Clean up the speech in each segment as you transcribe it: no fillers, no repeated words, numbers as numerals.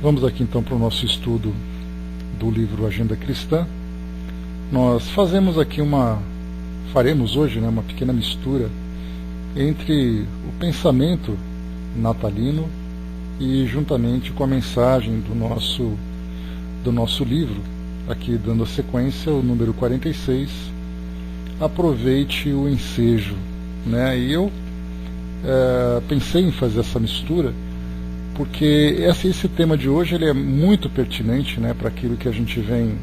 Vamos aqui então para o nosso estudo do livro Agenda Cristã. Nós faremos hoje uma pequena mistura entre o pensamento natalino e juntamente com a mensagem do nosso livro, aqui dando a sequência, o número 46, aproveite o ensejo. E eu pensei em fazer essa mistura porque esse tema de hoje ele é muito pertinente para aquilo que a gente vem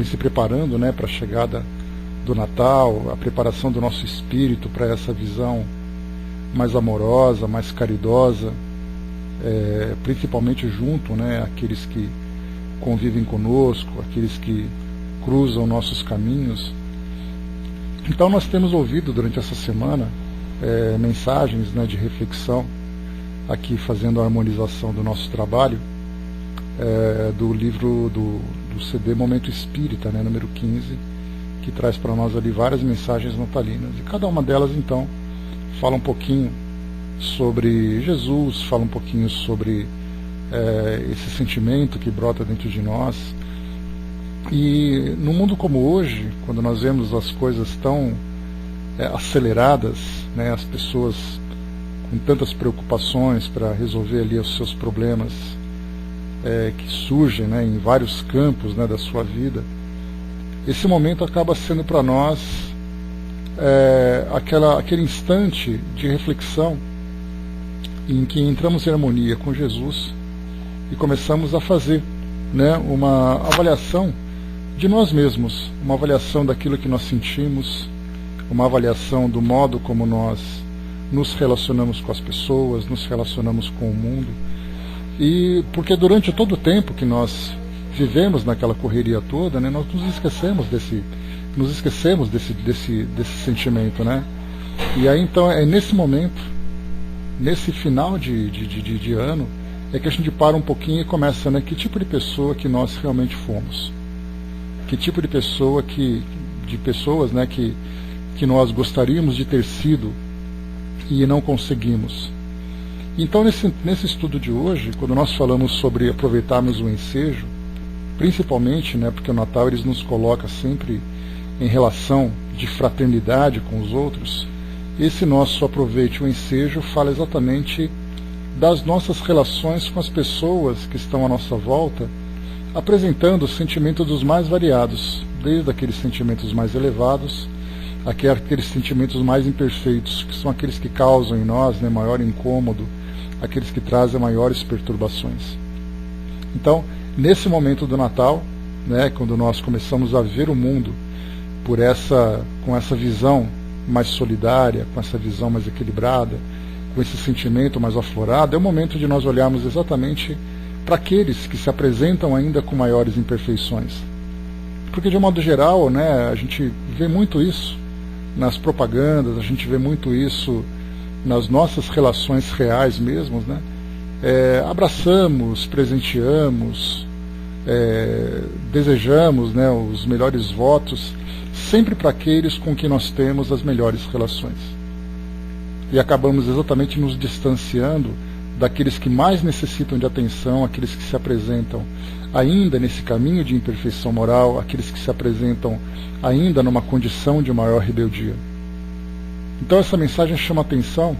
se preparando para a chegada do Natal, a preparação do nosso espírito para essa visão mais amorosa, mais caridosa, principalmente junto àqueles que convivem conosco, aqueles que cruzam nossos caminhos. Então nós temos ouvido durante essa semana mensagens de reflexão, aqui fazendo a harmonização do nosso trabalho, do livro do CD Momento Espírita, número 15, que traz para nós ali várias mensagens natalinas, e cada uma delas então fala um pouquinho sobre Jesus, fala um pouquinho sobre esse sentimento que brota dentro de nós. E num mundo como hoje, quando nós vemos as coisas tão aceleradas, as pessoas com tantas preocupações para resolver ali os seus problemas que surgem em vários campos da sua vida, esse momento acaba sendo para nós aquele instante de reflexão em que entramos em harmonia com Jesus e começamos a fazer uma avaliação de nós mesmos, uma avaliação daquilo que nós sentimos, uma avaliação do modo como nós nos relacionamos com as pessoas, nos relacionamos com o mundo. E porque durante todo o tempo que nós vivemos naquela correria toda, nós nos esquecemos desse sentimento, E aí então é nesse momento, nesse final de ano, é que a gente para um pouquinho e começa, que tipo de pessoa que nós realmente fomos, que tipo de pessoas que nós gostaríamos de ter sido e não conseguimos. Então nesse estudo de hoje, quando nós falamos sobre aproveitarmos o ensejo, principalmente porque o Natal eles nos coloca sempre em relação de fraternidade com os outros, esse nosso aproveite o ensejo fala exatamente das nossas relações com as pessoas que estão à nossa volta, apresentando os sentimentos dos mais variados, desde aqueles sentimentos mais elevados, aqueles sentimentos mais imperfeitos, que são aqueles que causam em nós maior incômodo, aqueles que trazem maiores perturbações. Então, nesse momento do Natal, quando nós começamos a ver o mundo com essa visão mais solidária, com essa visão mais equilibrada, com esse sentimento mais aflorado, é o momento de nós olharmos exatamente para aqueles que se apresentam ainda com maiores imperfeições. Porque, de um modo geral, a gente vê muito isso nas propagandas, a gente vê muito isso nas nossas relações reais mesmo, abraçamos, presenteamos, desejamos os melhores votos, sempre para aqueles com quem nós temos as melhores relações. E acabamos exatamente nos distanciando daqueles que mais necessitam de atenção, aqueles que se apresentam ainda nesse caminho de imperfeição moral, aqueles que se apresentam ainda numa condição de maior rebeldia. Então essa mensagem chama atenção,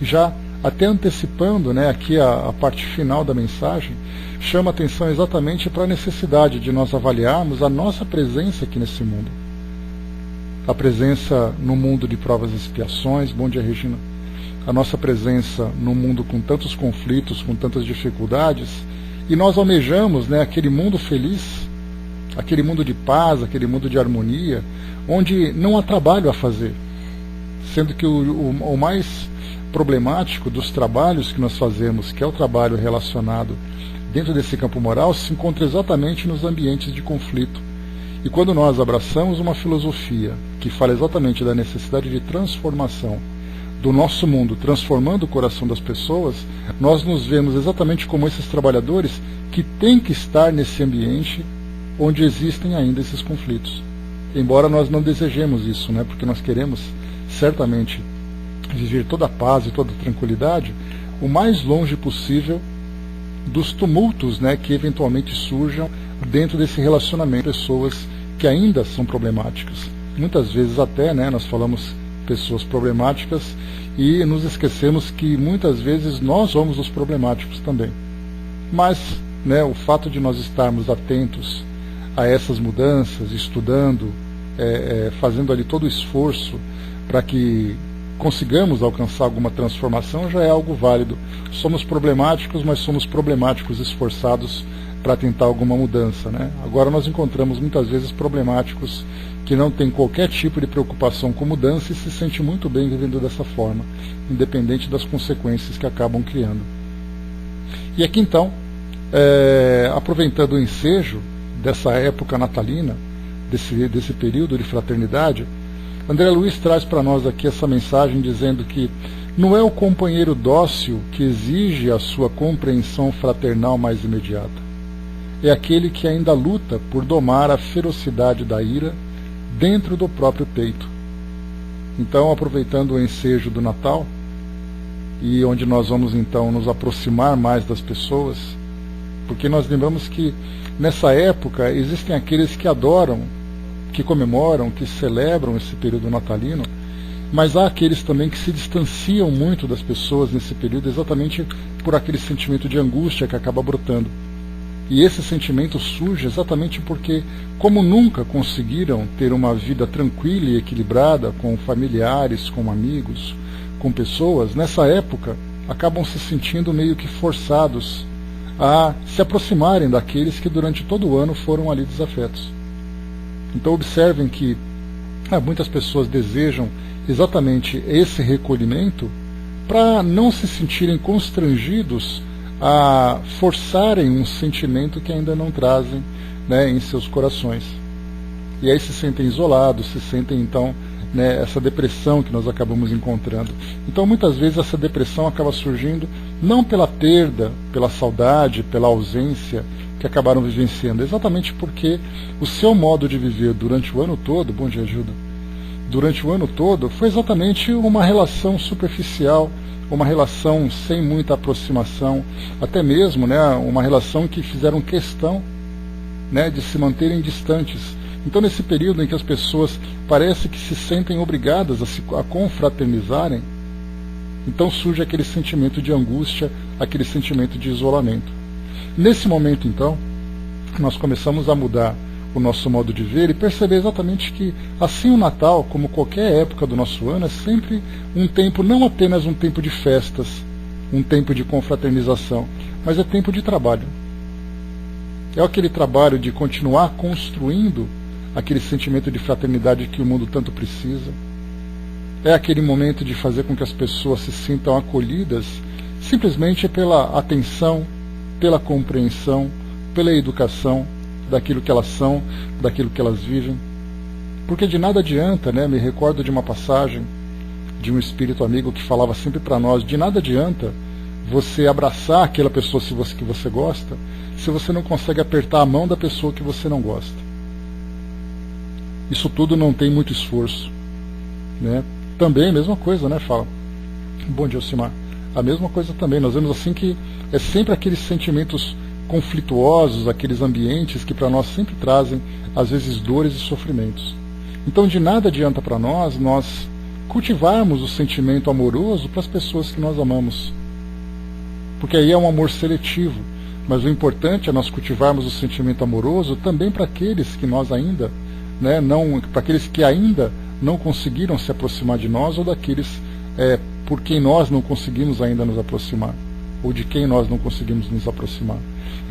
já até antecipando aqui a parte final da mensagem, chama atenção exatamente para a necessidade de nós avaliarmos a nossa presença aqui nesse mundo. A presença no mundo de provas e expiações, bom dia Regina, a nossa presença no mundo com tantos conflitos, com tantas dificuldades, e nós almejamos aquele mundo feliz, aquele mundo de paz, aquele mundo de harmonia, onde não há trabalho a fazer, sendo que o mais problemático dos trabalhos que nós fazemos, que é o trabalho relacionado dentro desse campo moral, se encontra exatamente nos ambientes de conflito. E quando nós abraçamos uma filosofia que fala exatamente da necessidade de transformação do nosso mundo, transformando o coração das pessoas, nós nos vemos exatamente como esses trabalhadores que têm que estar nesse ambiente onde existem ainda esses conflitos. Embora nós não desejemos isso, porque nós queremos certamente viver toda a paz e toda a tranquilidade, o mais longe possível dos tumultos, né, que eventualmente surjam dentro desse relacionamento, pessoas que ainda são problemáticas. Muitas vezes até, né, nós falamos pessoas problemáticas e nos esquecemos que muitas vezes nós somos os problemáticos também. Mas, né, o fato de nós estarmos atentos a essas mudanças, estudando, fazendo ali todo o esforço para que consigamos alcançar alguma transformação, já é algo válido. Somos problemáticos, mas somos problemáticos esforçados para tentar alguma mudança, né? Agora nós encontramos muitas vezes problemáticos que não têm qualquer tipo de preocupação com mudança e se sentem muito bem vivendo dessa forma, independente das consequências que acabam criando. E aqui então, aproveitando o ensejo dessa época natalina, desse período de fraternidade, André Luiz traz para nós aqui essa mensagem dizendo que não é o companheiro dócil que exige a sua compreensão fraternal mais imediata. É aquele que ainda luta por domar a ferocidade da ira dentro do próprio peito. Então, aproveitando o ensejo do Natal, e onde nós vamos então nos aproximar mais das pessoas, porque nós lembramos que nessa época existem aqueles que adoram, que comemoram, que celebram esse período natalino, mas há aqueles também que se distanciam muito das pessoas nesse período exatamente por aquele sentimento de angústia que acaba brotando. E esse sentimento surge exatamente porque, como nunca conseguiram ter uma vida tranquila e equilibrada com familiares, com amigos, com pessoas, nessa época acabam se sentindo meio que forçados a se aproximarem daqueles que durante todo o ano foram ali desafetos. Então observem que muitas pessoas desejam exatamente esse recolhimento para não se sentirem constrangidos a forçarem um sentimento que ainda não trazem, né, em seus corações. E aí se sentem isolados, se sentem então, né, essa depressão que nós acabamos encontrando. Então muitas vezes essa depressão acaba surgindo não pela perda, pela saudade, pela ausência que acabaram vivenciando, exatamente porque o seu modo de viver durante o ano todo, bom dia, Ajuda, durante o ano todo, foi exatamente uma relação superficial, uma relação sem muita aproximação, até mesmo, né, uma relação que fizeram questão, né, de se manterem distantes. Então, nesse período em que as pessoas parece que se sentem obrigadas a confraternizarem, então surge aquele sentimento de angústia, aquele sentimento de isolamento. Nesse momento, então, nós começamos a mudar o nosso modo de ver e perceber exatamente que, assim o Natal, como qualquer época do nosso ano, é sempre um tempo, não apenas um tempo de festas, um tempo de confraternização, mas é tempo de trabalho. É aquele trabalho de continuar construindo aquele sentimento de fraternidade que o mundo tanto precisa. É aquele momento de fazer com que as pessoas se sintam acolhidas simplesmente pela atenção, pela compreensão, pela educação daquilo que elas são, daquilo que elas vivem. Porque de nada adianta, né? Me recordo de uma passagem de um espírito amigo que falava sempre para nós, de nada adianta você abraçar aquela pessoa que você gosta, se você não consegue apertar a mão da pessoa que você não gosta. Isso tudo não tem muito esforço, né? Também a mesma coisa, né? Fala. Bom dia, Alcimar. A mesma coisa também. Nós vemos assim que é sempre aqueles sentimentos conflituosos, aqueles ambientes que para nós sempre trazem, às vezes, dores e sofrimentos. Então, de nada adianta para nós cultivarmos o sentimento amoroso para as pessoas que nós amamos. Porque aí é um amor seletivo. Mas o importante é nós cultivarmos o sentimento amoroso também para aqueles que nós ainda, né, para aqueles que ainda não conseguiram se aproximar de nós, ou daqueles por quem nós não conseguimos ainda nos aproximar, ou de quem nós não conseguimos nos aproximar.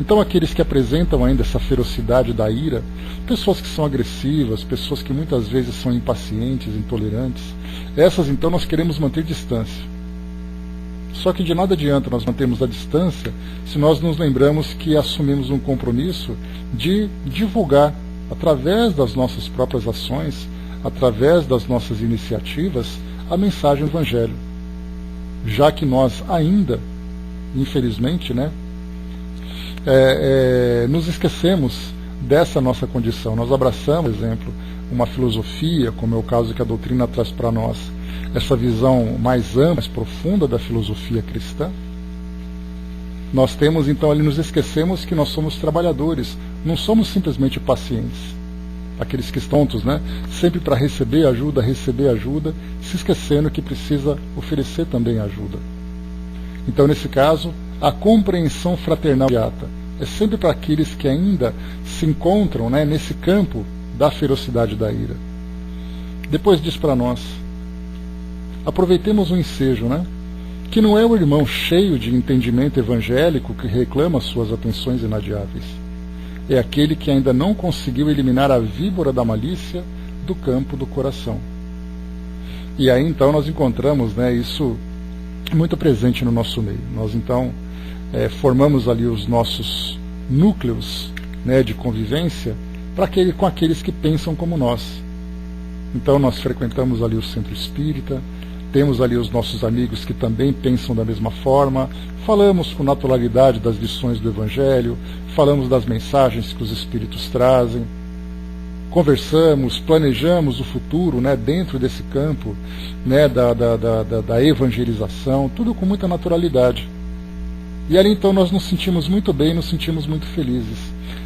Então aqueles que apresentam ainda essa ferocidade da ira, pessoas que são agressivas, pessoas que muitas vezes são impacientes, intolerantes, essas então nós queremos manter distância. Só que de nada adianta nós mantermos a distância se nós nos lembramos que assumimos um compromisso de divulgar, através das nossas próprias ações, através das nossas iniciativas, a mensagem do Evangelho. Já que nós ainda, infelizmente, né, nos esquecemos dessa nossa condição. Nós abraçamos, por exemplo, uma filosofia, como é o caso que a doutrina traz para nós, essa visão mais ampla, mais profunda da filosofia cristã, Nós temos, então, ali nos esquecemos que nós somos trabalhadores, não somos simplesmente pacientes. Aqueles que estão tontos, né? Sempre para receber ajuda, se esquecendo que precisa oferecer também ajuda. Então, nesse caso, a compreensão fraternal imediata é sempre para aqueles que ainda se encontram, né, nesse campo da ferocidade da ira. Depois diz para nós, aproveitemos o ensejo, né? Que não é o irmão cheio de entendimento evangélico que reclama suas atenções inadiáveis. É aquele que ainda não conseguiu eliminar a víbora da malícia do campo do coração. E aí então nós encontramos, né, isso muito presente no nosso meio. Nós então formamos ali os nossos núcleos, né, de convivência com aqueles que pensam como nós. Então nós frequentamos ali o centro espírita, temos ali os nossos amigos que também pensam da mesma forma, falamos com naturalidade das lições do Evangelho, falamos das mensagens que os Espíritos trazem, conversamos, planejamos o futuro, né, dentro desse campo, né, da evangelização, tudo com muita naturalidade. E ali então nós nos sentimos muito bem, nos sentimos muito felizes.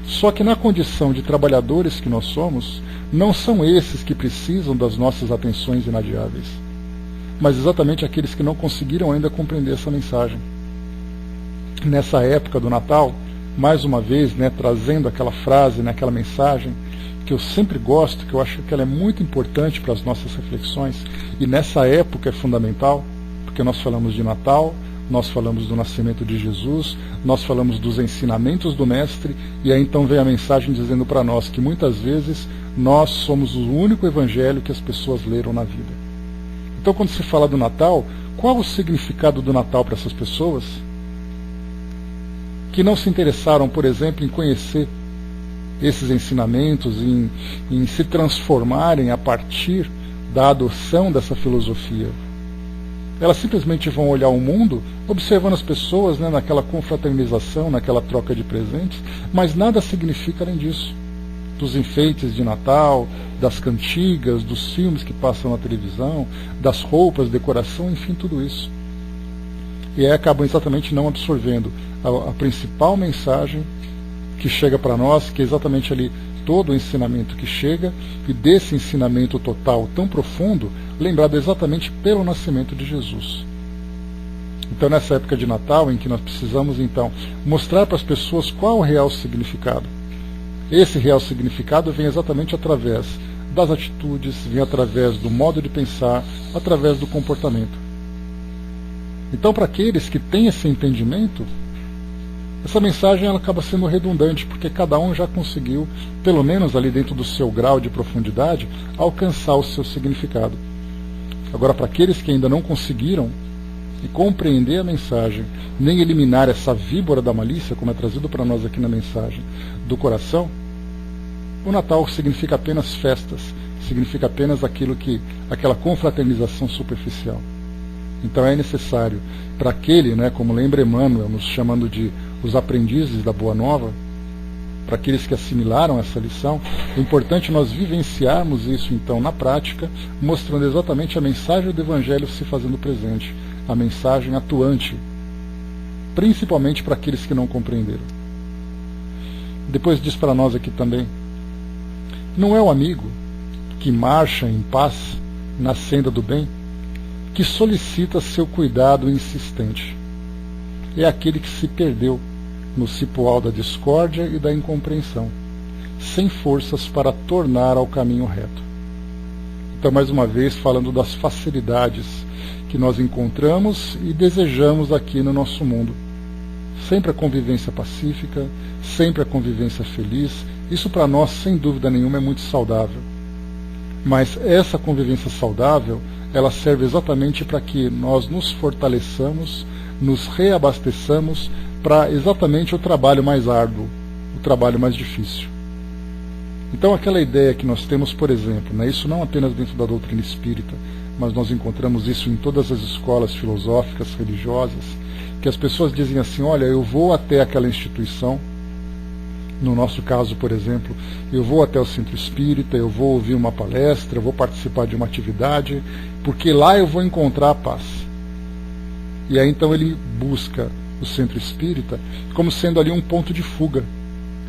Só que na condição de trabalhadores que nós somos, não são esses que precisam das nossas atenções inadiáveis, mas exatamente aqueles que não conseguiram ainda compreender essa mensagem. Nessa época do Natal, mais uma vez, né, trazendo aquela frase, né, aquela mensagem que eu sempre gosto, que eu acho que ela é muito importante para as nossas reflexões, e nessa época é fundamental, porque nós falamos de Natal, nós falamos do nascimento de Jesus, nós falamos dos ensinamentos do Mestre, e aí então vem a mensagem dizendo para nós que muitas vezes nós somos o único evangelho que as pessoas leram na vida. Então, quando se fala do Natal, qual o significado do Natal para essas pessoas que não se interessaram, por exemplo, em conhecer esses ensinamentos, em se transformarem a partir da adoção dessa filosofia? Elas simplesmente vão olhar o mundo, observando as pessoas, né, naquela confraternização, naquela troca de presentes, mas nada significa além disso. Dos enfeites de Natal, das cantigas, dos filmes que passam na televisão, das roupas, decoração, enfim, tudo isso. E aí acabam exatamente não absorvendo a principal mensagem que chega para nós, que é exatamente ali todo o ensinamento que chega, e desse ensinamento total tão profundo, lembrado exatamente pelo nascimento de Jesus. Então, nessa época de Natal, em que nós precisamos então mostrar para as pessoas qual o real significado, esse real significado vem exatamente através das atitudes, vem através do modo de pensar, através do comportamento. Então, para aqueles que têm esse entendimento, essa mensagem ela acaba sendo redundante, porque cada um já conseguiu, pelo menos ali dentro do seu grau de profundidade, alcançar o seu significado. Agora, para aqueles que ainda não conseguiram e compreender a mensagem, nem eliminar essa víbora da malícia, como é trazido para nós aqui na mensagem do coração, o Natal significa apenas festas, significa apenas aquela confraternização superficial. Então é necessário para aquele, né, como lembra Emmanuel, nos chamando de os aprendizes da Boa Nova, para aqueles que assimilaram essa lição, é importante nós vivenciarmos isso então na prática, mostrando exatamente a mensagem do Evangelho se fazendo presente, a mensagem atuante, principalmente para aqueles que não compreenderam. Depois diz para nós aqui também, não é o amigo que marcha em paz na senda do bem que solicita seu cuidado insistente. É aquele que se perdeu no cipoal da discórdia e da incompreensão, sem forças para tornar ao caminho reto. Então, mais uma vez, falando das facilidades que nós encontramos e desejamos aqui no nosso mundo. Sempre a convivência pacífica, sempre a convivência feliz, isso para nós, sem dúvida nenhuma, é muito saudável. Mas essa convivência saudável, ela serve exatamente para que nós nos fortaleçamos, nos reabasteçamos para exatamente o trabalho mais árduo, o trabalho mais difícil. Então aquela ideia que nós temos, por exemplo, né, isso não apenas dentro da doutrina espírita, mas nós encontramos isso em todas as escolas filosóficas, religiosas, que as pessoas dizem assim, olha, eu vou até aquela instituição, no nosso caso, por exemplo, eu vou até o centro espírita, eu vou ouvir uma palestra, eu vou participar de uma atividade, porque lá eu vou encontrar a paz. E aí então ele busca o centro espírita, como sendo ali um ponto de fuga.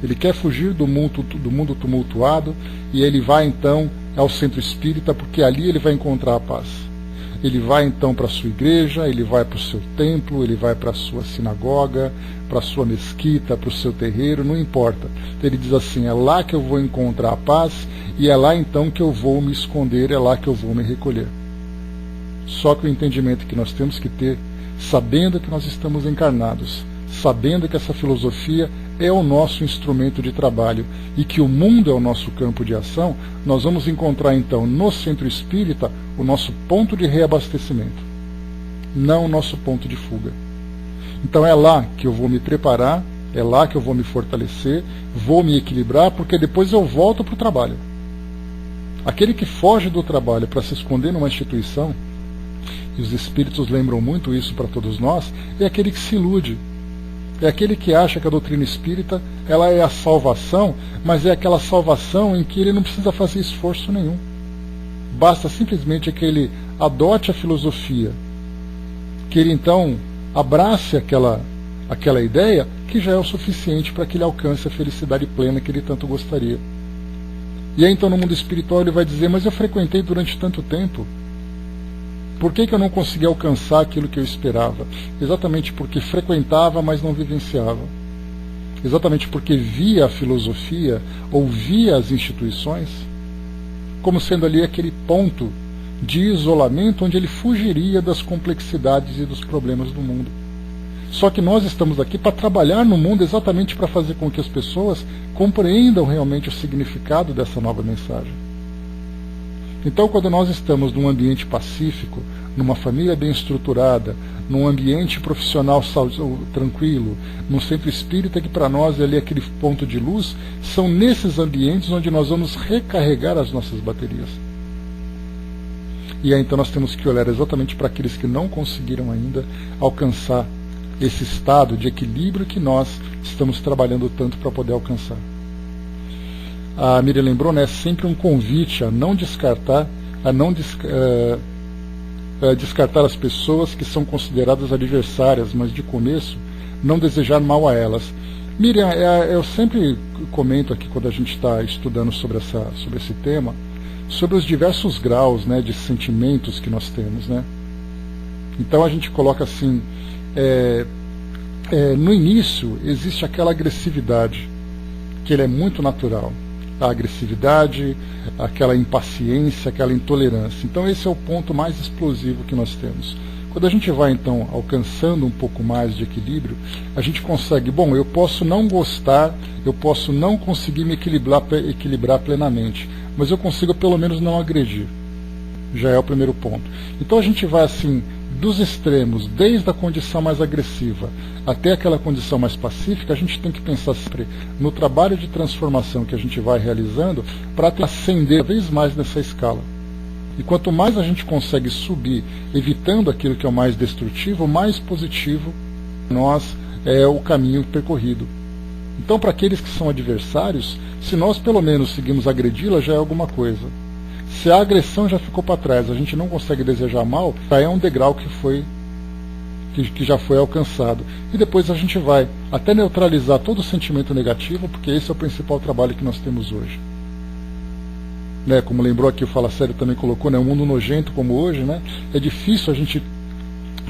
Ele quer fugir do mundo tumultuado e ele vai então ao centro espírita, porque ali ele vai encontrar a paz. Ele vai então para a sua igreja, ele vai para o seu templo, ele vai para a sua sinagoga, para a sua mesquita, para o seu terreiro, não importa. Ele diz assim, é lá que eu vou encontrar a paz e é lá então que eu vou me esconder, é lá que eu vou me recolher. Só que o entendimento que nós temos que ter, sabendo que nós estamos encarnados, sabendo que essa filosofia é o nosso instrumento de trabalho e que o mundo é o nosso campo de ação, nós vamos encontrar então no centro espírita o nosso ponto de reabastecimento, não o nosso ponto de fuga. Então é lá que eu vou me preparar, é lá que eu vou me fortalecer, vou me equilibrar, porque depois eu volto para o trabalho. Aquele que foge do trabalho para se esconder numa instituição, e os espíritos lembram muito isso para todos nós, é aquele que se ilude. É aquele que acha que a doutrina espírita ela é a salvação, mas é aquela salvação em que ele não precisa fazer esforço nenhum. Basta simplesmente que ele adote a filosofia, que ele então abrace aquela ideia, que já é o suficiente para que ele alcance a felicidade plena que ele tanto gostaria. E aí então no mundo espiritual ele vai dizer, mas eu frequentei durante tanto tempo, por que eu não consegui alcançar aquilo que eu esperava? Exatamente porque frequentava, mas não vivenciava. Exatamente porque via a filosofia, ou via as instituições, como sendo ali aquele ponto de isolamento onde ele fugiria das complexidades e dos problemas do mundo. Só que nós estamos aqui para trabalhar no mundo exatamente para fazer com que as pessoas compreendam realmente o significado dessa nova mensagem. Então, quando nós estamos num ambiente pacífico, numa família bem estruturada, num ambiente profissional tranquilo, num centro espírita que para nós é ali aquele ponto de luz, são nesses ambientes onde nós vamos recarregar as nossas baterias. E aí então nós temos que olhar exatamente para aqueles que não conseguiram ainda alcançar esse estado de equilíbrio que nós estamos trabalhando tanto para poder alcançar. A Miriam lembrou, né, sempre um convite a não descartar, descartar as pessoas que são consideradas adversárias, mas de começo não desejar mal a elas. Miriam, eu sempre comento aqui quando a gente está estudando sobre esse tema, sobre os diversos graus, né, de sentimentos que nós temos, né? Então a gente coloca assim, no início existe aquela agressividade, que ele é muito natural. A agressividade, aquela impaciência, aquela intolerância. Então esse é o ponto mais explosivo que nós temos. Quando a gente vai então alcançando um pouco mais de equilíbrio, a gente consegue, bom, eu posso não gostar, eu posso não conseguir me equilibrar plenamente, mas eu consigo pelo menos não agredir. Já é o primeiro ponto. Então a gente vai assim, dos extremos, desde a condição mais agressiva até aquela condição mais pacífica, a gente tem que pensar sempre no trabalho de transformação que a gente vai realizando para ascender cada vez mais nessa escala. E quanto mais a gente consegue subir, evitando aquilo que é o mais destrutivo, mais positivo nós é o caminho percorrido. Então, para aqueles que são adversários, se nós pelo menos seguimos agredi-la, já é alguma coisa. Se a agressão já ficou para trás, a gente não consegue desejar mal, já é um degrau que já foi alcançado. E depois a gente vai até neutralizar todo o sentimento negativo, porque esse é o principal trabalho que nós temos hoje. Né, como lembrou aqui o Fala Sério também colocou, né, um mundo nojento como hoje, né, é difícil a gente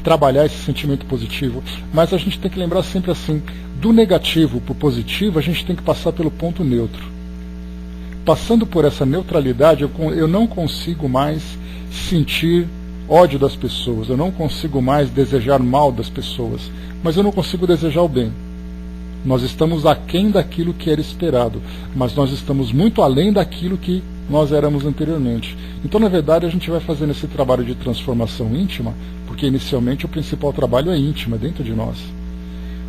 trabalhar esse sentimento positivo, mas a gente tem que lembrar sempre assim, do negativo para o positivo, a gente tem que passar pelo ponto neutro. Passando por essa neutralidade, eu não consigo mais sentir ódio das pessoas, eu não consigo mais desejar mal das pessoas, mas eu não consigo desejar o bem. Nós estamos aquém daquilo que era esperado, mas nós estamos muito além daquilo que nós éramos anteriormente. Então, na verdade, a gente vai fazendo esse trabalho de transformação íntima, porque inicialmente o principal trabalho é íntimo, é dentro de nós.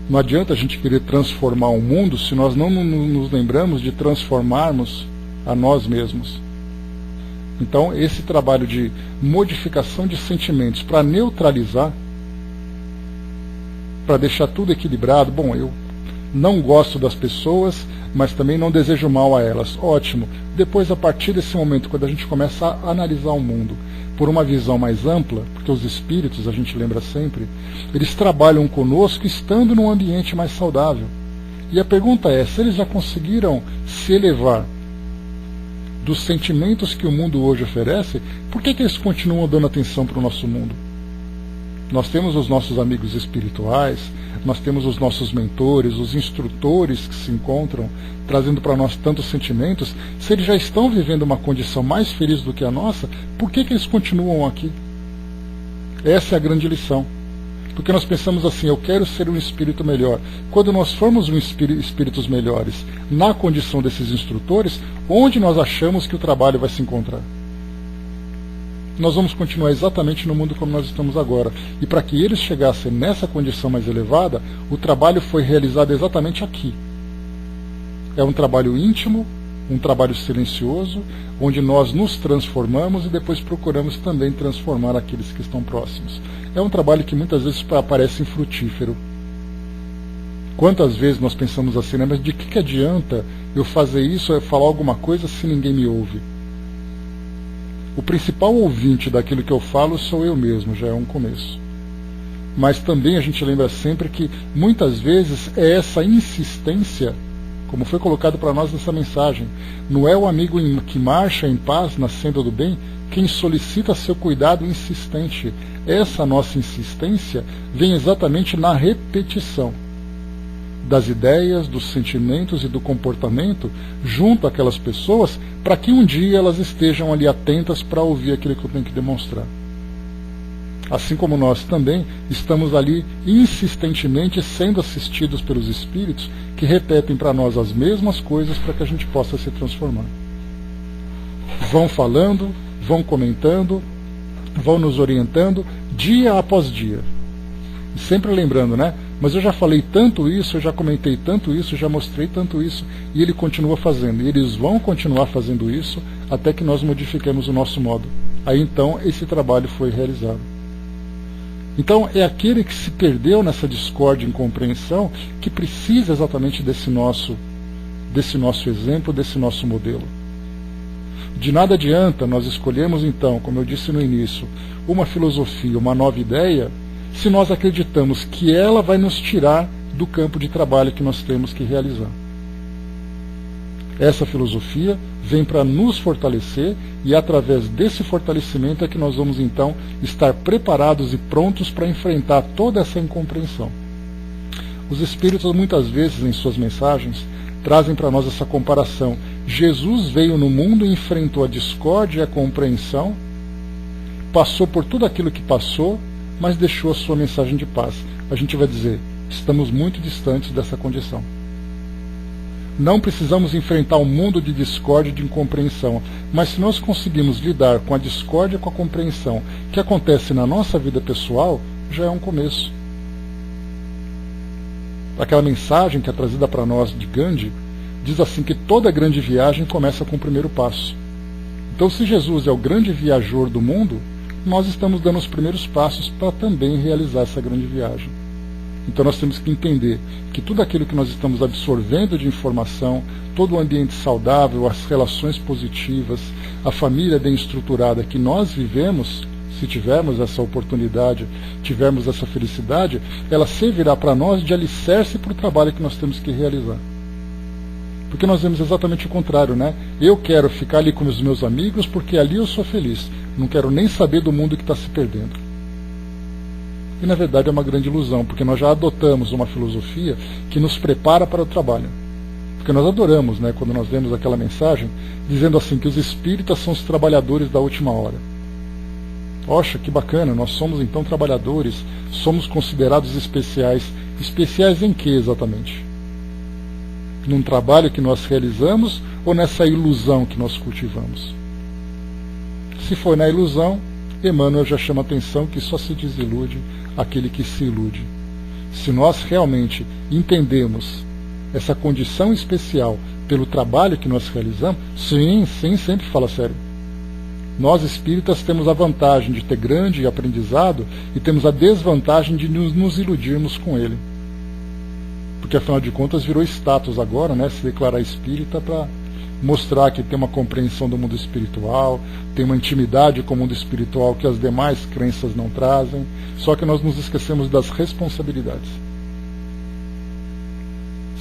Não adianta a gente querer transformar o mundo se nós não nos lembramos de transformarmos a nós mesmos. Então, esse trabalho de modificação de sentimentos para neutralizar, para deixar tudo equilibrado, bom, eu não gosto das pessoas, mas também não desejo mal a elas. Ótimo. Depois, a partir desse momento, quando a gente começa a analisar o mundo por uma visão mais ampla, porque os espíritos, a gente lembra sempre, eles trabalham conosco estando num ambiente mais saudável. E a pergunta é, se eles já conseguiram se elevar dos sentimentos que o mundo hoje oferece, por que eles continuam dando atenção para o nosso mundo? Nós temos os nossos amigos espirituais, nós temos os nossos mentores, os instrutores que se encontram, trazendo para nós tantos sentimentos. Se eles já estão vivendo uma condição mais feliz do que a nossa, por que eles continuam aqui? Essa é a grande lição. Porque nós pensamos assim, eu quero ser um espírito melhor. Quando nós formos espíritos melhores na condição desses instrutores, onde nós achamos que o trabalho vai se encontrar? Nós vamos continuar exatamente no mundo como nós estamos agora. E para que eles chegassem nessa condição mais elevada, o trabalho foi realizado exatamente aqui. É um trabalho íntimo, um trabalho silencioso, onde nós nos transformamos e depois procuramos também transformar aqueles que estão próximos. É um trabalho que muitas vezes parece infrutífero. Quantas vezes nós pensamos assim, né? Mas de que adianta eu fazer isso, eu falar alguma coisa se ninguém me ouve? O principal ouvinte daquilo que eu falo sou eu mesmo, já é um começo. Mas também a gente lembra sempre que muitas vezes é essa insistência, como foi colocado para nós nessa mensagem, não é o amigo que marcha em paz na senda do bem quem solicita seu cuidado insistente. Essa nossa insistência vem exatamente na repetição das ideias, dos sentimentos e do comportamento junto àquelas pessoas, para que um dia elas estejam ali atentas para ouvir aquilo que eu tenho que demonstrar. Assim como nós também estamos ali insistentemente sendo assistidos pelos espíritos que repetem para nós as mesmas coisas para que a gente possa se transformar. Vão falando, vão comentando, vão nos orientando dia após dia. E sempre lembrando, né? Mas eu já falei tanto isso, eu já comentei tanto isso, eu já mostrei tanto isso, e ele continua fazendo. E eles vão continuar fazendo isso até que nós modifiquemos o nosso modo. Aí então esse trabalho foi realizado. Então é aquele que se perdeu nessa discórdia e incompreensão que precisa exatamente desse nosso exemplo, desse nosso modelo. De nada adianta nós escolhermos então, como eu disse no início, uma filosofia, uma nova ideia, se nós acreditamos que ela vai nos tirar do campo de trabalho que nós temos que realizar. Essa filosofia vem para nos fortalecer e através desse fortalecimento é que nós vamos então estar preparados e prontos para enfrentar toda essa incompreensão. Os espíritos muitas vezes em suas mensagens trazem para nós essa comparação. Jesus veio no mundo e enfrentou a discórdia e a compreensão, passou por tudo aquilo que passou, mas deixou a sua mensagem de paz. A gente vai dizer, estamos muito distantes dessa condição. Não precisamos enfrentar um mundo de discórdia e de incompreensão, mas se nós conseguimos lidar com a discórdia e com a compreensão que acontece na nossa vida pessoal, já é um começo. Aquela mensagem que é trazida para nós de Gandhi diz assim que toda grande viagem começa com o primeiro passo. Então, se Jesus é o grande viajor do mundo, nós estamos dando os primeiros passos para também realizar essa grande viagem. Então nós temos que entender que tudo aquilo que nós estamos absorvendo de informação, todo o ambiente saudável, as relações positivas, a família bem estruturada que nós vivemos, se tivermos essa oportunidade, tivermos essa felicidade, ela servirá para nós de alicerce para o trabalho que nós temos que realizar. Porque nós vemos exatamente o contrário, né? Eu quero ficar ali com os meus amigos porque ali eu sou feliz. Não quero nem saber do mundo que está se perdendo. E na verdade é uma grande ilusão, porque nós já adotamos uma filosofia que nos prepara para o trabalho. Porque nós adoramos, né, quando nós vemos aquela mensagem, dizendo assim que os espíritas são os trabalhadores da última hora. Poxa, que bacana, nós somos então trabalhadores, somos considerados especiais. Especiais em que exatamente? Num trabalho que nós realizamos ou nessa ilusão que nós cultivamos? Se for na ilusão, Emmanuel já chama a atenção que só se desilude aquele que se ilude. Se nós realmente entendemos essa condição especial pelo trabalho que nós realizamos, sim, sempre fala sério. Nós espíritas temos a vantagem de ter grande aprendizado e temos a desvantagem de nos iludirmos com ele. porque afinal de contas virou status agora, né, se declarar espírita, para mostrar que tem uma compreensão do mundo espiritual, tem uma intimidade com o mundo espiritual que as demais crenças não trazem, só que nós nos esquecemos das responsabilidades.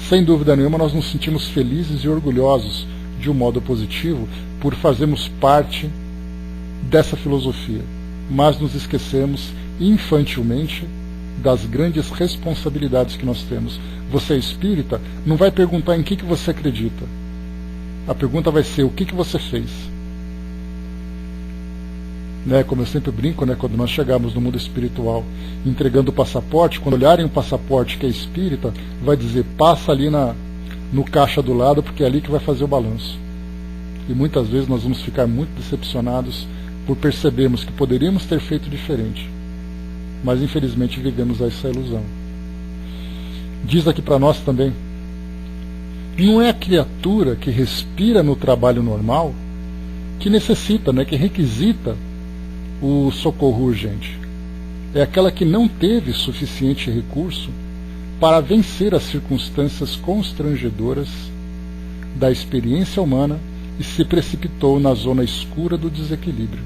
Sem dúvida nenhuma, nós nos sentimos felizes e orgulhosos, de um modo positivo, por fazermos parte dessa filosofia, mas nos esquecemos infantilmente das grandes responsabilidades que nós temos. Você é espírita, não vai perguntar em que você acredita. A pergunta vai ser: o que você fez? Né, como eu sempre brinco, né, quando nós chegarmos no mundo espiritual entregando o passaporte, quando olharem o passaporte que é espírita, vai dizer: passa ali no caixa do lado, porque é ali que vai fazer o balanço. E muitas vezes nós vamos ficar muito decepcionados por percebermos que poderíamos ter feito diferente, mas infelizmente vivemos essa ilusão. Diz aqui para nós também: não é a criatura que respira no trabalho normal que necessita, né, que requisita o socorro urgente. É aquela que não teve suficiente recurso para vencer as circunstâncias constrangedoras da experiência humana e se precipitou na zona escura do desequilíbrio.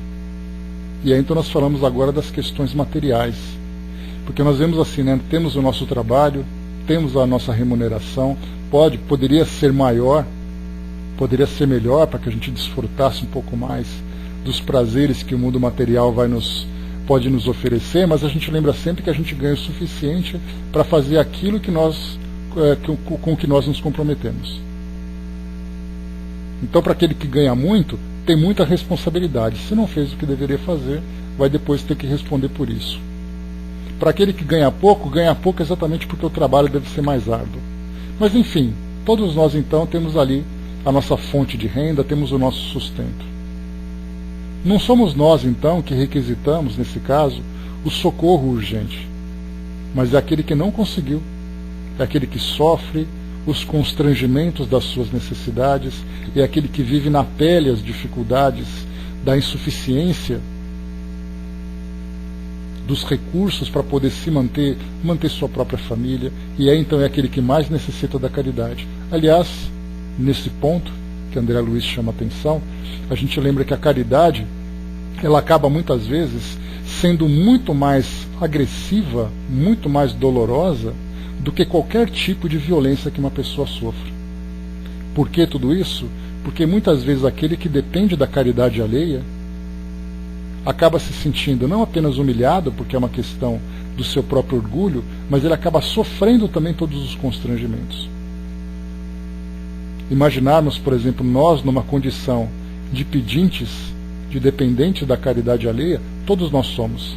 E aí então nós falamos agora das questões materiais, porque nós vemos assim, né, temos o nosso trabalho, temos a nossa remuneração, poderia ser maior, poderia ser melhor para que a gente desfrutasse um pouco mais dos prazeres que o mundo material pode nos oferecer, mas a gente lembra sempre que a gente ganha o suficiente para fazer aquilo que com o que nós nos comprometemos. Então, para aquele que ganha muito, tem muita responsabilidade. Se não fez o que deveria fazer, vai depois ter que responder por isso. Para aquele que ganha pouco exatamente porque o trabalho deve ser mais árduo. Mas enfim, todos nós então temos ali a nossa fonte de renda, temos o nosso sustento. Não somos nós então que requisitamos, nesse caso, o socorro urgente, mas é aquele que não conseguiu, é aquele que sofre os constrangimentos das suas necessidades, é aquele que vive na pele as dificuldades da insuficiência dos recursos para poder se manter sua própria família, e aí então é aquele que mais necessita da caridade. Aliás, nesse ponto que André Luiz chama atenção, a gente lembra que a caridade, ela acaba muitas vezes sendo muito mais agressiva, muito mais dolorosa do que qualquer tipo de violência que uma pessoa sofre. Por que tudo isso? Porque muitas vezes aquele que depende da caridade alheia acaba se sentindo não apenas humilhado, porque é uma questão do seu próprio orgulho, mas ele acaba sofrendo também todos os constrangimentos. Imaginarmos, por exemplo, nós numa condição de pedintes, de dependentes da caridade alheia, todos nós somos.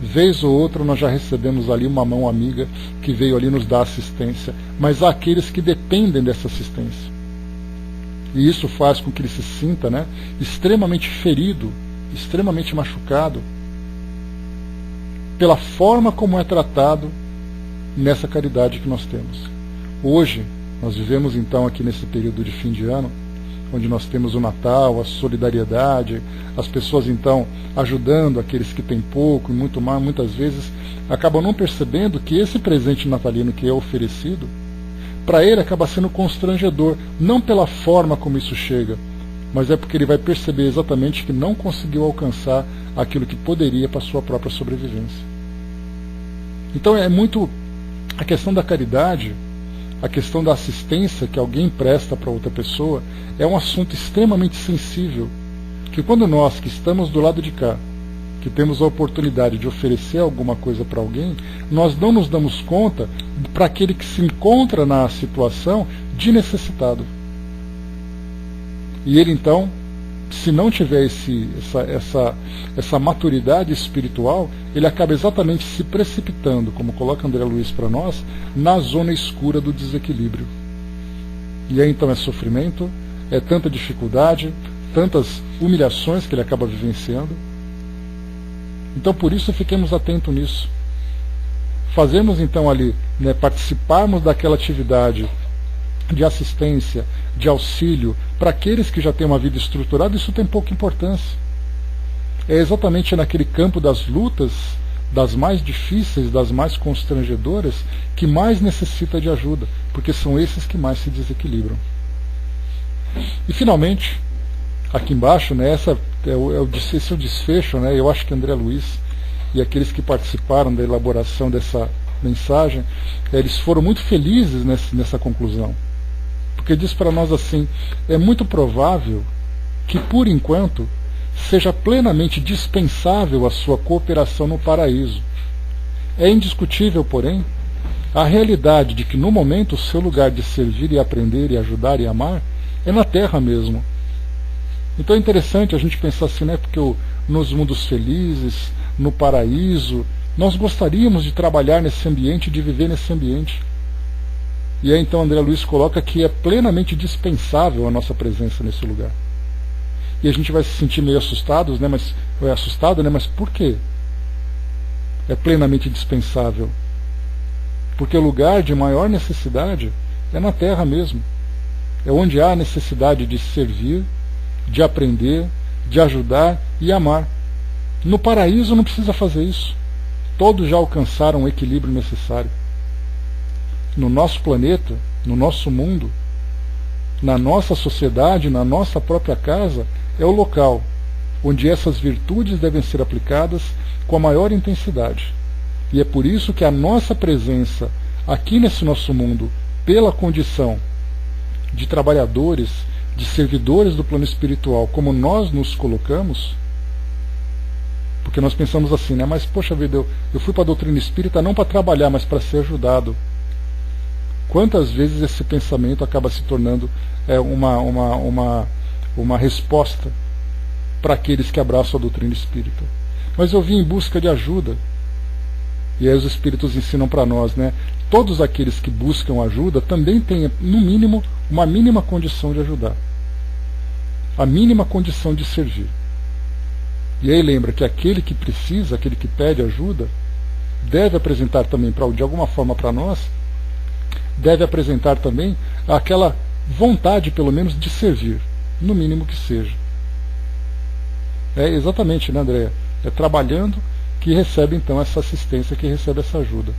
Vez ou outra nós já recebemos ali uma mão amiga que veio ali nos dar assistência, mas há aqueles que dependem dessa assistência. E isso faz com que ele se sinta, né, extremamente ferido, extremamente machucado pela forma como é tratado nessa caridade que nós temos. Hoje, nós vivemos então aqui nesse período de fim de ano, onde nós temos o Natal, a solidariedade, as pessoas então ajudando aqueles que têm pouco e muito mais, muitas vezes acabam não percebendo que esse presente natalino que é oferecido, para ele acaba sendo constrangedor, não pela forma como isso chega, mas é porque ele vai perceber exatamente que não conseguiu alcançar aquilo que poderia para a sua própria sobrevivência. Então é muito a questão da caridade, a questão da assistência que alguém presta para outra pessoa, é um assunto extremamente sensível, que quando nós que estamos do lado de cá, que temos a oportunidade de oferecer alguma coisa para alguém, nós não nos damos conta para aquele que se encontra na situação de necessitado. E ele então, se não tiver essa maturidade espiritual, ele acaba exatamente se precipitando, como coloca André Luiz para nós, na zona escura do desequilíbrio. E aí então é sofrimento, é tanta dificuldade, tantas humilhações que ele acaba vivenciando. Então por isso fiquemos atentos nisso. Fazemos então ali, né, participarmos daquela atividade de assistência, de auxílio, para aqueles que já têm uma vida estruturada, isso tem pouca importância. É exatamente naquele campo das lutas das mais difíceis, das mais constrangedoras, que mais necessita de ajuda, porque são esses que mais se desequilibram. E finalmente, aqui embaixo, né, esse é o desfecho, né, eu acho que André Luiz e aqueles que participaram da elaboração dessa mensagem, eles foram muito felizes nessa conclusão, porque diz para nós assim: é muito provável que, por enquanto, seja plenamente dispensável a sua cooperação no paraíso. É indiscutível, porém, a realidade de que, no momento, o seu lugar de servir e aprender e ajudar e amar é na Terra mesmo. Então é interessante a gente pensar assim, né? Porque nos mundos felizes, no paraíso, nós gostaríamos de trabalhar nesse ambiente, de viver nesse ambiente. E aí então André Luiz coloca que é plenamente dispensável a nossa presença nesse lugar. E a gente vai se sentir meio assustado, né? Mas por quê? É plenamente dispensável. Porque o lugar de maior necessidade é na Terra mesmo. É onde há a necessidade de servir, de aprender, de ajudar e amar. No paraíso não precisa fazer isso. Todos já alcançaram o equilíbrio necessário. No nosso planeta, no nosso mundo, na nossa sociedade, na nossa própria casa, é o local onde essas virtudes devem ser aplicadas com a maior intensidade. E é por isso que a nossa presença aqui nesse nosso mundo, pela condição de trabalhadores, de servidores do plano espiritual, como nós nos colocamos, porque nós pensamos assim, né? Mas poxa vida, eu fui para a doutrina espírita não para trabalhar, mas para ser ajudado. Quantas vezes esse pensamento acaba se tornando uma resposta para aqueles que abraçam a doutrina espírita? Mas eu vim em busca de ajuda. E aí os espíritos ensinam para nós, né? Todos aqueles que buscam ajuda também têm, no mínimo, uma mínima condição de ajudar. A mínima condição de servir. E aí lembra que aquele que precisa, aquele que pede ajuda, deve apresentar também, de alguma forma para nós, deve apresentar também aquela vontade, pelo menos, de servir, no mínimo que seja. É exatamente, né, André? É trabalhando que recebe, então, essa assistência, que recebe essa ajuda.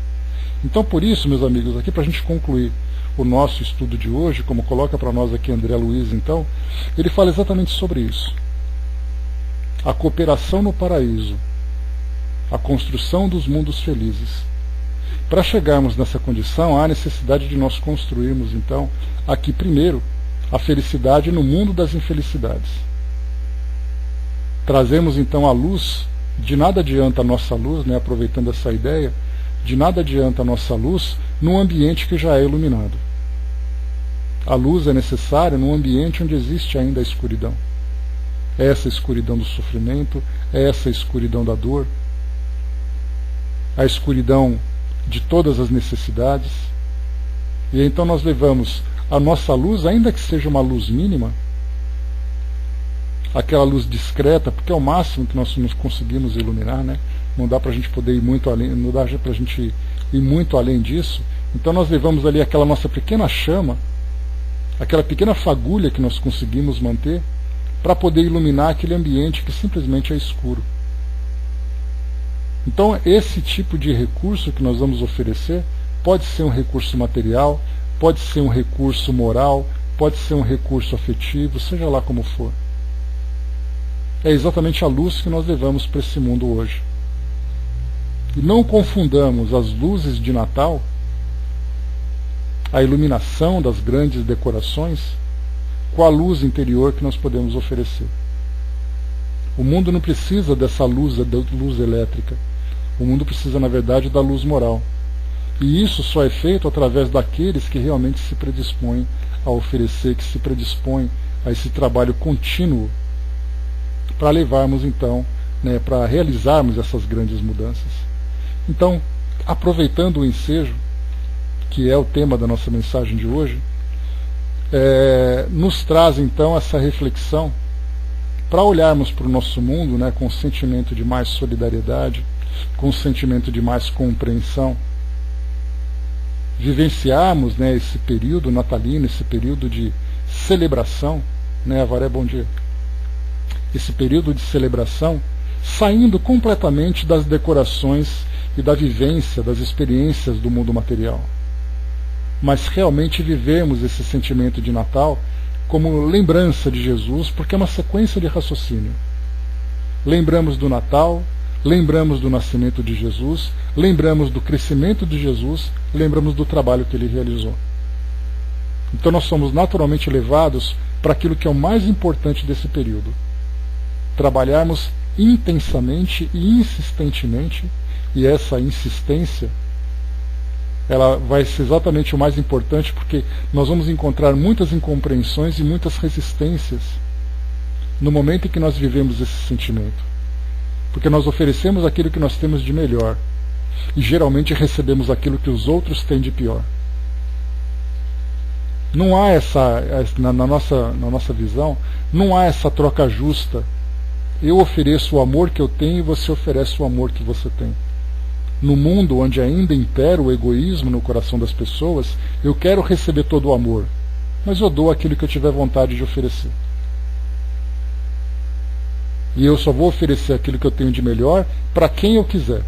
Então, por isso, meus amigos, aqui para a gente concluir o nosso estudo de hoje, como coloca para nós aqui André Luiz, então, ele fala exatamente sobre isso. A cooperação no paraíso, a construção dos mundos felizes. Para chegarmos nessa condição, há necessidade de nós construirmos, então, aqui primeiro, a felicidade no mundo das infelicidades. Trazemos, então, a luz. De nada adianta a nossa luz, né, aproveitando essa ideia, de nada adianta a nossa luz num ambiente que já é iluminado. A luz é necessária num ambiente onde existe ainda a escuridão. É essa escuridão do sofrimento, é essa escuridão da dor, a escuridão de todas as necessidades. E então nós levamos a nossa luz, ainda que seja uma luz mínima, aquela luz discreta, porque é o máximo que nós nos conseguimos iluminar, né? Não dá para a gente poder ir muito além, não dá para a gente ir muito além disso. Então nós levamos ali aquela nossa pequena chama, aquela pequena fagulha que nós conseguimos manter, para poder iluminar aquele ambiente que simplesmente é escuro. Então esse tipo de recurso que nós vamos oferecer pode ser um recurso material, pode ser um recurso moral, pode ser um recurso afetivo, seja lá como for. É exatamente a luz que nós levamos para esse mundo hoje. E não confundamos as luzes de Natal, a iluminação das grandes decorações, com a luz interior que nós podemos oferecer. O mundo não precisa dessa luz elétrica. O mundo precisa, na verdade, da luz moral. E isso só é feito através daqueles que realmente se predispõem a oferecer, que se predispõem a esse trabalho contínuo para levarmos, então, né, para realizarmos essas grandes mudanças. Então, aproveitando o ensejo, que é o tema da nossa mensagem de hoje, nos traz, então, essa reflexão para olharmos para o nosso mundo, né, com um sentimento de mais solidariedade, com um sentimento de mais compreensão, vivenciarmos, né, esse período natalino, esse período de celebração, né, Avaré, bom dia. Esse período de celebração, saindo completamente das decorações e da vivência, das experiências do mundo material. Mas realmente vivemos esse sentimento de Natal como lembrança de Jesus, porque é uma sequência de raciocínio. Lembramos do Natal, lembramos do nascimento de Jesus, lembramos do crescimento de Jesus, lembramos do trabalho que ele realizou. Então nós somos naturalmente levados para aquilo que é o mais importante desse período. Trabalharmos intensamente e insistentemente, e essa insistência ela vai ser exatamente o mais importante, porque nós vamos encontrar muitas incompreensões e muitas resistências no momento em que nós vivemos esse sentimento. Porque nós oferecemos aquilo que nós temos de melhor e geralmente recebemos aquilo que os outros têm de pior. Não há na nossa visão, não há essa troca justa. Eu ofereço o amor que eu tenho e você oferece o amor que você tem. No mundo onde ainda impera o egoísmo no coração das pessoas, eu quero receber todo o amor, mas eu dou aquilo que eu tiver vontade de oferecer. E eu só vou oferecer aquilo que eu tenho de melhor para quem eu quiser.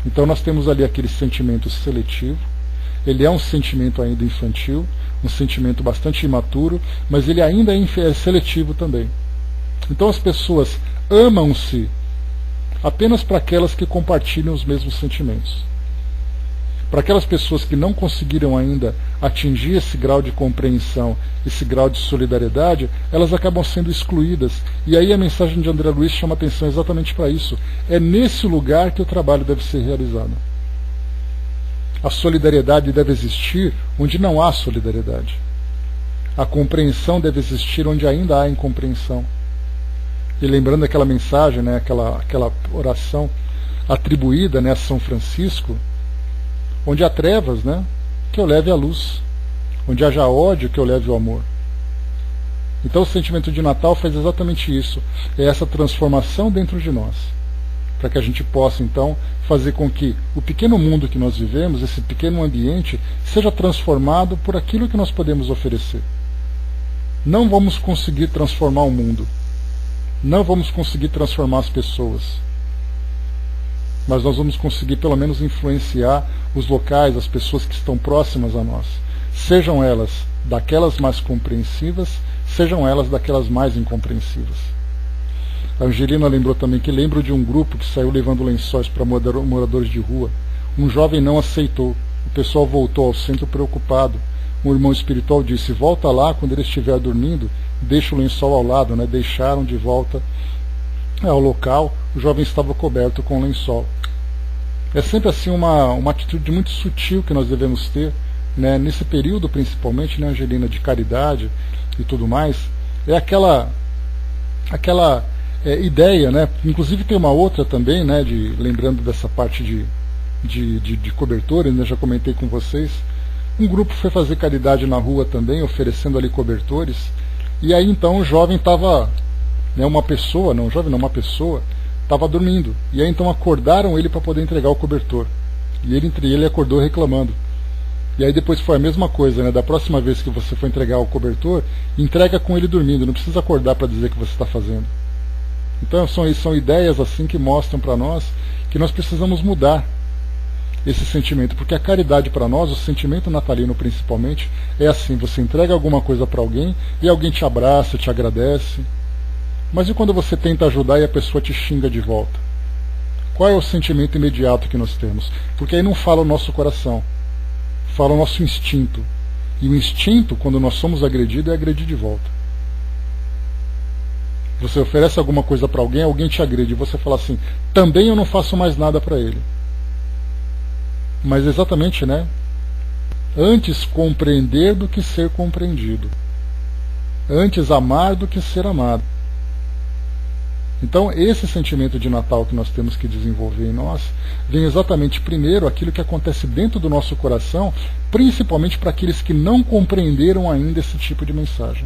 Então nós temos ali aquele sentimento seletivo. Ele é um sentimento ainda infantil, um sentimento bastante imaturo, mas ele ainda é seletivo também. Então as pessoas amam-se apenas para aquelas que compartilham os mesmos sentimentos. Para aquelas pessoas que não conseguiram ainda atingir esse grau de compreensão, esse grau de solidariedade, elas acabam sendo excluídas. E aí a mensagem de André Luiz chama atenção exatamente para isso. É nesse lugar que o trabalho deve ser realizado. A solidariedade deve existir onde não há solidariedade. A compreensão deve existir onde ainda há incompreensão. E lembrando aquela mensagem, né, aquela oração atribuída, né, a São Francisco, onde há trevas, né, que eu leve a luz. Onde haja ódio, que eu leve o amor. Então o sentimento de Natal faz exatamente isso. É essa transformação dentro de nós. Para que a gente possa, então, fazer com que o pequeno mundo que nós vivemos, esse pequeno ambiente, seja transformado por aquilo que nós podemos oferecer. Não vamos conseguir transformar o mundo. Não vamos conseguir transformar as pessoas. Mas nós vamos conseguir, pelo menos, influenciar os locais, as pessoas que estão próximas a nós. Sejam elas daquelas mais compreensivas, sejam elas daquelas mais incompreensivas. A Angelina lembrou também que lembro de um grupo que saiu levando lençóis para moradores de rua. Um jovem não aceitou. O pessoal voltou ao centro preocupado. Um irmão espiritual disse: volta lá quando ele estiver dormindo, deixa o lençol ao lado, né? Deixaram de volta ao local. O jovem estava coberto com o lençol. É sempre assim uma atitude muito sutil que nós devemos ter, né? Nesse período principalmente, né, Angelina, de caridade e tudo mais. É aquela ideia, né? Inclusive tem uma outra também, né, lembrando dessa parte de cobertores, né, já comentei com vocês. Um grupo foi fazer caridade na rua também, oferecendo ali cobertores, e aí então o jovem estava, né, uma pessoa estava dormindo, e aí então acordaram ele para poder entregar o cobertor, e ele acordou reclamando. E aí depois foi a mesma coisa, né? Da próxima vez que você for entregar o cobertor, entrega com ele dormindo, não precisa acordar para dizer que você está fazendo. Então são ideias assim que mostram para nós que nós precisamos mudar esse sentimento, porque a caridade para nós, o sentimento natalino principalmente, é assim: você entrega alguma coisa para alguém e alguém te abraça, te agradece. Mas e quando você tenta ajudar e a pessoa te xinga de volta? Qual é o sentimento imediato que nós temos? Porque aí não fala o nosso coração, fala o nosso instinto. E o instinto, quando nós somos agredidos, é agredir de volta. Você oferece alguma coisa para alguém, alguém te agride, e você fala assim: também eu não faço mais nada para ele. Mas exatamente, né? Antes compreender do que ser compreendido. Antes amar do que ser amado. Então esse sentimento de Natal que nós temos que desenvolver em nós, vem exatamente primeiro aquilo que acontece dentro do nosso coração, principalmente para aqueles que não compreenderam ainda esse tipo de mensagem.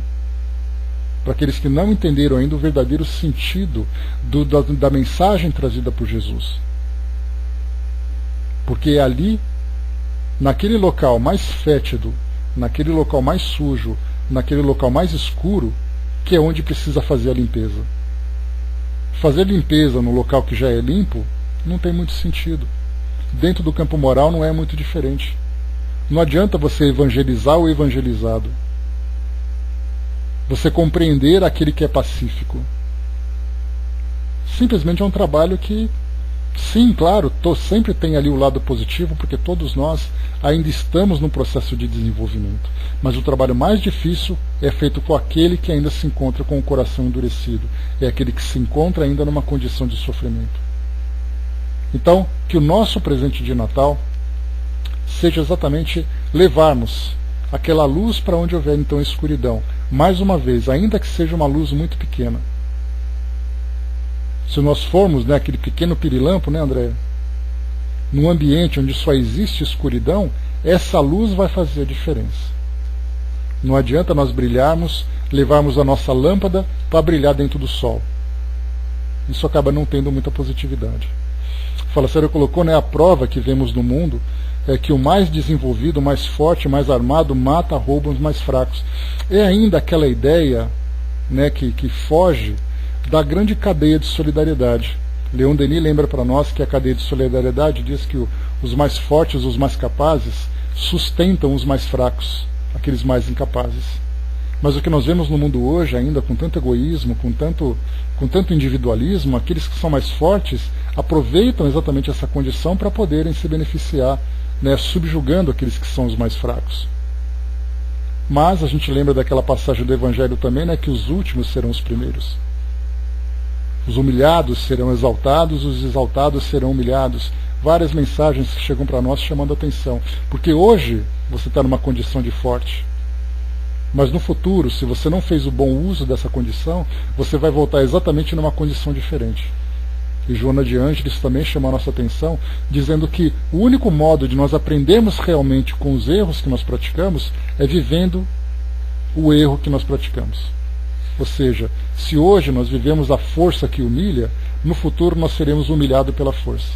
Para aqueles que não entenderam ainda o verdadeiro sentido da mensagem trazida por Jesus. Porque é ali, naquele local mais fétido, naquele local mais sujo, naquele local mais escuro, que é onde precisa fazer a limpeza. Fazer limpeza no local que já é limpo não tem muito sentido. Dentro do campo moral não é muito diferente. Não adianta você evangelizar o evangelizado. Você compreender aquele que é pacífico. Simplesmente é um trabalho que, sim, claro, sempre tem ali o lado positivo, porque todos nós ainda estamos num processo de desenvolvimento. Mas o trabalho mais difícil é feito com aquele que ainda se encontra com o coração endurecido. É aquele que se encontra ainda numa condição de sofrimento. Então, que o nosso presente de Natal seja exatamente levarmos aquela luz para onde houver então escuridão. Mais uma vez, ainda que seja uma luz muito pequena. Se nós formos, né, aquele pequeno pirilampo, né, André? Num ambiente onde só existe escuridão, essa luz vai fazer a diferença. Não adianta nós brilharmos, levarmos a nossa lâmpada para brilhar dentro do sol. Isso acaba não tendo muita positividade. Fala sério, colocou, né, a prova que vemos no mundo é que o mais desenvolvido, o mais forte, o mais armado mata, rouba os mais fracos. É ainda aquela ideia, né, que foge da grande cadeia de solidariedade. Leon Denis lembra para nós que a cadeia de solidariedade diz que os mais fortes, os mais capazes, sustentam os mais fracos, aqueles mais incapazes. Mas o que nós vemos no mundo hoje, ainda com tanto egoísmo, com tanto individualismo, aqueles que são mais fortes aproveitam exatamente essa condição para poderem se beneficiar, né, subjugando aqueles que são os mais fracos. Mas a gente lembra daquela passagem do Evangelho também, né, que os últimos serão os primeiros. Os humilhados serão exaltados, os exaltados serão humilhados. Várias mensagens que chegam para nós chamando a atenção. Porque hoje você está numa condição de forte. Mas no futuro, se você não fez o bom uso dessa condição, você vai voltar exatamente numa condição diferente. E Joana de Ângeles também chama a nossa atenção, dizendo que o único modo de nós aprendermos realmente com os erros que nós praticamos é vivendo o erro que nós praticamos. Ou seja, se hoje nós vivemos a força que humilha, no futuro nós seremos humilhados pela força.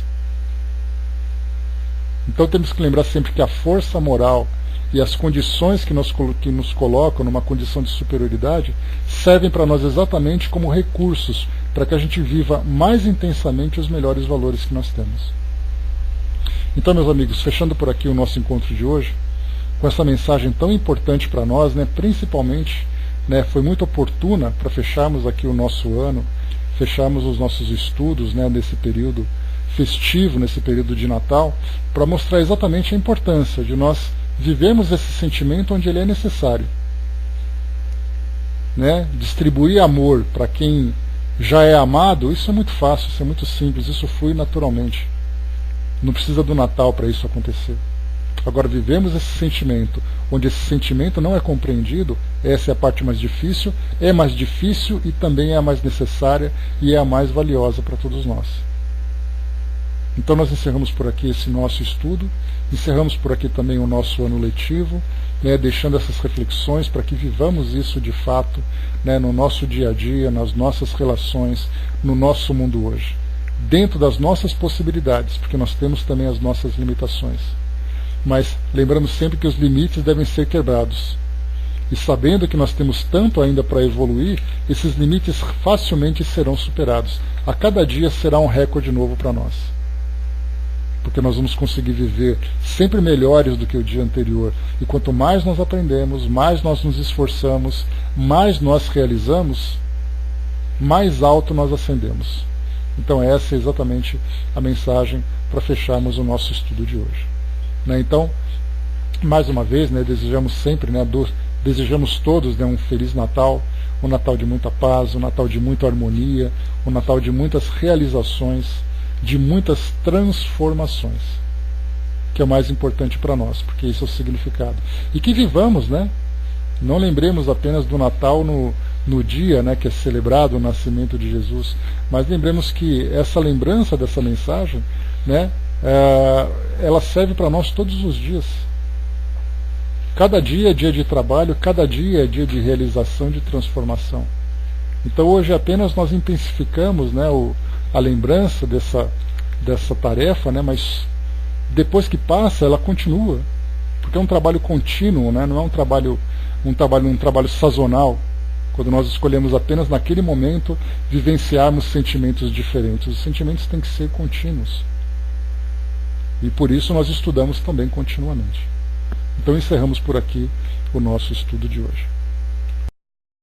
Então temos que lembrar sempre que a força moral e as condições que nos colocam numa condição de superioridade servem para nós exatamente como recursos para que a gente viva mais intensamente os melhores valores que nós temos. Então, meus amigos, fechando por aqui o nosso encontro de hoje, com essa mensagem tão importante para nós, né, principalmente, né, foi muito oportuna para fecharmos aqui o nosso ano, fecharmos os nossos estudos, né, nesse período festivo, nesse período de Natal, para mostrar exatamente a importância de nós vivermos esse sentimento onde ele é necessário. Né? Distribuir amor para quem já é amado, isso é muito fácil, isso é muito simples, isso flui naturalmente. Não precisa do Natal para isso acontecer. Agora, vivemos esse sentimento, onde esse sentimento não é compreendido, essa é a parte mais difícil e também é a mais necessária e é a mais valiosa para todos nós. Então nós encerramos por aqui esse nosso estudo, encerramos por aqui também o nosso ano letivo, né, deixando essas reflexões para que vivamos isso de fato, né, no nosso dia a dia, nas nossas relações, no nosso mundo hoje, dentro das nossas possibilidades, porque nós temos também as nossas limitações. Mas lembrando sempre que os limites devem ser quebrados. E sabendo que nós temos tanto ainda para evoluir, esses limites facilmente serão superados. A cada dia será um recorde novo para nós. Porque nós vamos conseguir viver sempre melhores do que o dia anterior. E quanto mais nós aprendemos, mais nós nos esforçamos, mais nós realizamos, mais alto nós ascendemos. Então essa é exatamente a mensagem para fecharmos o nosso estudo de hoje. Né? Então, mais uma vez, né, desejamos sempre, né, desejamos todos, né, um Feliz Natal, um Natal de muita paz, um Natal de muita harmonia, um Natal de muitas realizações, de muitas transformações, que é o mais importante para nós, porque isso é o significado. E que vivamos, né? Não lembremos apenas do Natal no dia, né, que é celebrado o nascimento de Jesus, mas lembremos que essa lembrança dessa mensagem, né, ela serve para nós todos os dias. Cada dia é dia de trabalho, cada dia é dia de realização, de transformação. Então hoje apenas nós intensificamos, né, a lembrança dessa tarefa, né, mas depois que passa ela continua, porque é um trabalho contínuo, né, não é um trabalho sazonal. Quando nós escolhemos apenas naquele momento vivenciarmos sentimentos diferentes. Os sentimentos têm que ser contínuos. E por isso nós estudamos também continuamente. Então encerramos por aqui o nosso estudo de hoje.